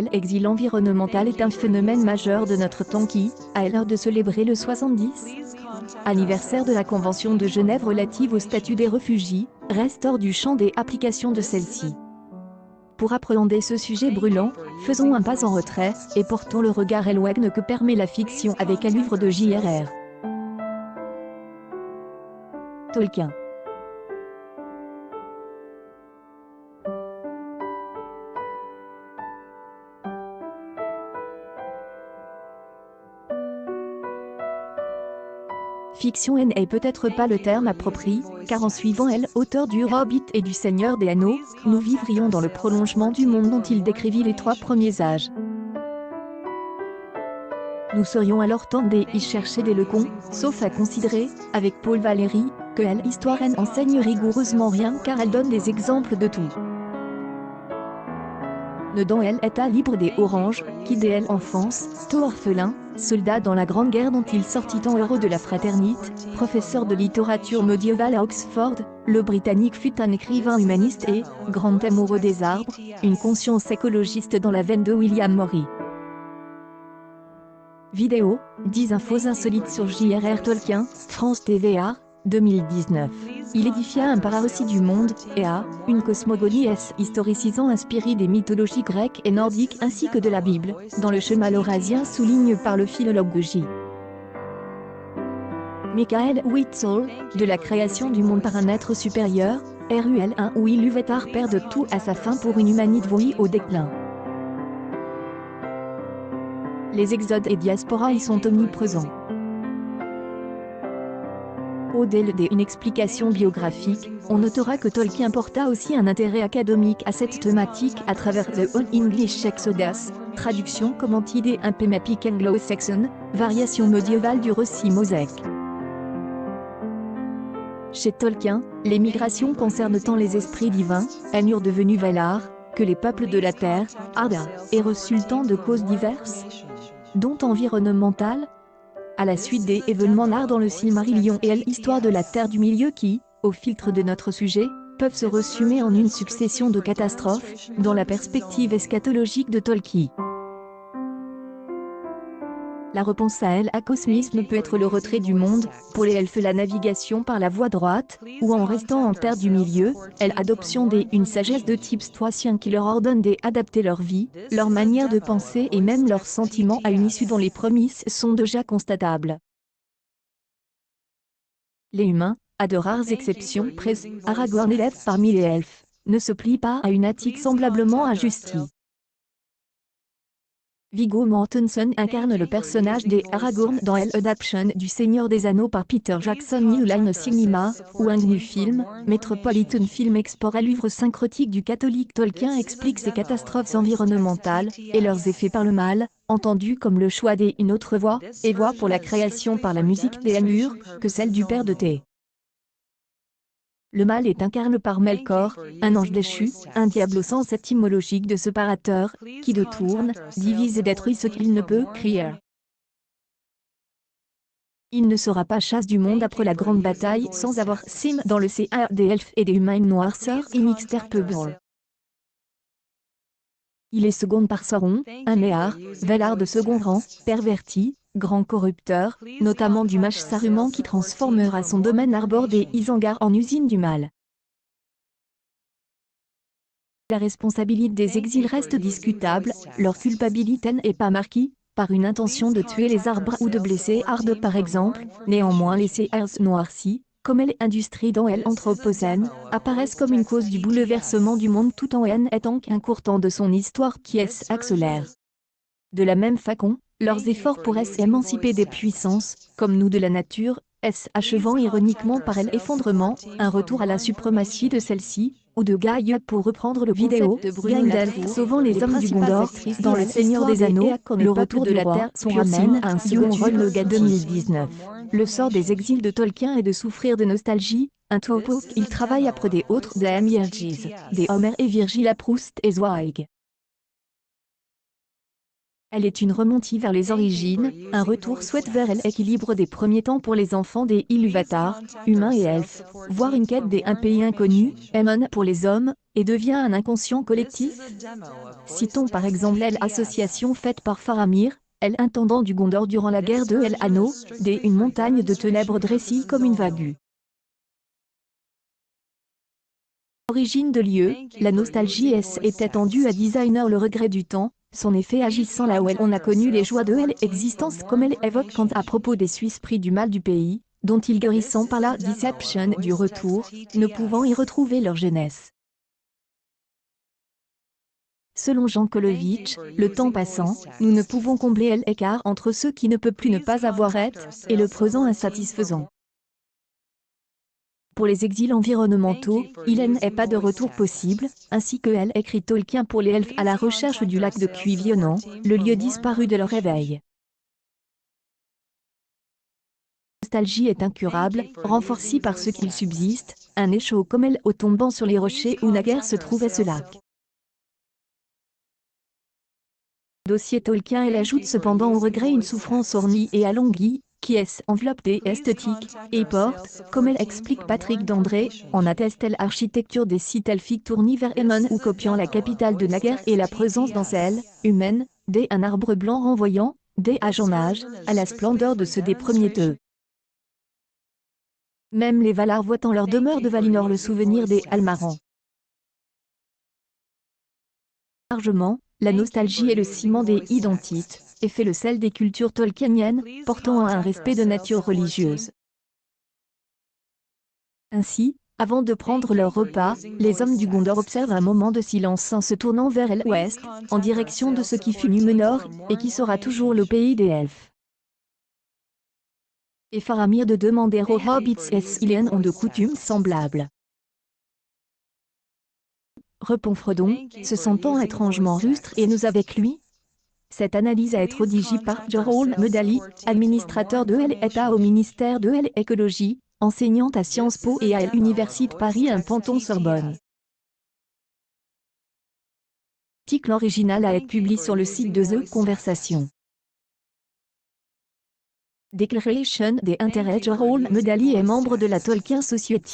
L'exil environnemental est un phénomène majeur de notre temps qui, à l'heure de célébrer le 70 anniversaire de la Convention de Genève relative au statut des réfugiés, reste hors du champ des applications de celle-ci. Pour appréhender ce sujet brûlant, faisons un pas en retrait, et portons le regard éloigné que permet la fiction avec un livre de J.R.R. Tolkien. Fiction n'est peut-être pas le terme approprié, car en suivant auteur du Hobbit et du Seigneur des Anneaux, nous vivrions dans le prolongement du monde dont il décrivit les 3 premiers âges. Nous serions alors tentés d'y chercher des leçons, sauf à considérer, avec Paul Valéry, que l'histoire n'enseigne rigoureusement rien car elle donne des exemples de tout. Ne dans état libre des oranges, qui dès l'enfance, tôt orphelin, soldat dans la Grande Guerre dont il sortit en héros de la fraternité, professeur de littérature médiévale à Oxford, le Britannique fut un écrivain humaniste et, grand amoureux des arbres, une conscience écologiste dans la veine de William Morris. Vidéo, 10 infos insolites sur J.R.R. Tolkien, France TVA, 2019. Il édifia un pararrécit du monde, et a, une cosmogonie historicisant inspirée des mythologies grecques et nordiques ainsi que de la Bible, dans le schéma laurasien souligne par le philologue J. Michael Witzel, de la création du monde par un être supérieur, RUL1 où Ilúvatar perd tout à sa fin pour une humanité vouée au déclin. Les exodes et diasporas y sont omniprésents. Au-delà d'une explication biographique, on notera que Tolkien porta aussi un intérêt académique à cette thématique à travers The Old English Exodus, traduction commentée un Pemapic anglo-saxon, variation médiévale du récit mosaïque. Chez Tolkien, les migrations concernent tant les esprits divins, Ainur devenus Valar, que les peuples de la terre, Arda, et résultant de causes diverses, dont environnementales, à la suite des événements narrés dans le Silmarillion et l'histoire de la Terre du Milieu qui, au filtre de notre sujet, peuvent se résumer en une succession de catastrophes, dans la perspective eschatologique de Tolkien. La réponse à cosmisme peut être le retrait du monde, pour les elfes la navigation par la voie droite, ou en restant en terre du milieu, l'adoption une sagesse de type stoïcien qui leur ordonne d'adapter leur vie, leur manière de penser et même leurs sentiments à une issue dont les prémices sont déjà constatables. Les humains, à de rares exceptions près, Aragorn élève parmi les elfes, ne se plient pas à une éthique semblablement ajustie. Viggo Mortensen incarne le personnage d'Aragorn dans l'adaptation du Seigneur des Anneaux par Peter Jackson New Line Cinema, ou un GNU film, Metropolitan Film explore l'œuvre syncrétique du catholique Tolkien explique ces catastrophes environnementales, et leurs effets par le mal, entendus comme le choix d'une autre voie, et voie pour la création par la musique des Ainur, que celle du père de T. Le mal est incarné par Melkor, un ange déchu, un diable au sens étymologique de séparateur, qui détourne, divise et détruit ce qu'il ne peut créer. Il ne sera pas chasse du monde après la grande bataille sans avoir sim dans le CA des elfes et des humains une noirceur inextirpable. Il est second par Sauron, un méard, Valar de second rang, perverti, grand corrupteur, notamment du mage Saruman qui transformera son domaine Arbor des Isengard en usine du mal. La responsabilité des exils reste discutable, leur culpabilité n'est pas marquée, par une intention de tuer les arbres ou de blesser Arde par exemple, néanmoins les CRs noircis, comme l'industrie dans l'anthropocène, apparaissent comme une cause du bouleversement du monde tout en étant qu'un court temps de son histoire qui accélère. De la même façon, leurs efforts pour s'émanciper des puissances, comme nous de la nature, achevant ironiquement par l'effondrement, un retour à la suprématie de celle-ci, ou de Gaïa pour reprendre le vidéo de Gandalf sauvant les hommes du Gondor, dans Le Seigneur des Anneaux, le retour de la Terre son ramène à un second rôle le gars 2019. Le sort des exils de Tolkien est de souffrir de nostalgie, un topo il travaille après des autres de Amiergis, des Homer et Virgil à Proust et Zweig. Elle est une remontée vers les origines, un retour souhaite vers l'équilibre des premiers temps pour les enfants des Ilúvatar, humains et elfes, voire une quête des un pays inconnu, Emon pour les hommes, et devient un inconscient collectif. Citons par exemple l'association faite par Faramir, elle intendant du Gondor durant la guerre de El Anneau, une montagne de ténèbres dressée comme une vague. Origine de lieu, la nostalgie est étendue à designer le regret du temps, son effet agissant là où on a connu les joies de l'existence comme elle évoque quant à propos des Suisses pris du mal du pays, dont ils guérissant par la deception du retour, ne pouvant y retrouver leur jeunesse. Selon Jean Kolovitch, le temps passant, nous ne pouvons combler l'écart entre ce qui ne peut plus ne pas avoir être, et le présent insatisfaisant. Pour les exils environnementaux, il n'est pas de retour possible, ainsi que écrit Tolkien pour les elfes à la recherche du lac de Cuivionant, le lieu disparu de leur réveil. La nostalgie est incurable, renforcée par ce qu'il subsiste, un écho comme elle au tombant sur les rochers où naguère se trouvait ce lac. Dossier Tolkien elle ajoute cependant au regret une souffrance ornie et alonguie, qui est enveloppée esthétique, et porte, comme elle explique Patrick Dandré, en atteste l'architecture des sites elfiques tournés vers Emon ou copiant la capitale de Naguère et la présence dans celle, humaine, un arbre blanc renvoyant, à son âge, à la splendeur de ceux des premiers deux. Même les Valar voient en leur demeure de Valinor le souvenir des Almarans. Largement, la nostalgie est le ciment des identités, et fait le sel des cultures tolkieniennes, portant à un respect de nature religieuse. Ainsi, avant de prendre leur repas, les hommes du Gondor observent un moment de silence en se tournant vers l'ouest, en direction de ce qui fut Númenor, et qui sera toujours le pays des elfes. Et Faramir de demander aux hobbits s'ils ont de coutumes semblables. Répond Frodon, se sentant étrangement rustre et nous avec lui. Cette analyse a été rédigée par Jorol Medali, administrateur de l'État au ministère de l'Écologie, enseignante à Sciences Po et à l'Université Paris 1 Panthon-Sorbonne. L'article original a été publié sur le site de The Conversation. Declaration des intérêts Jorol Medali est membre de la Tolkien Society.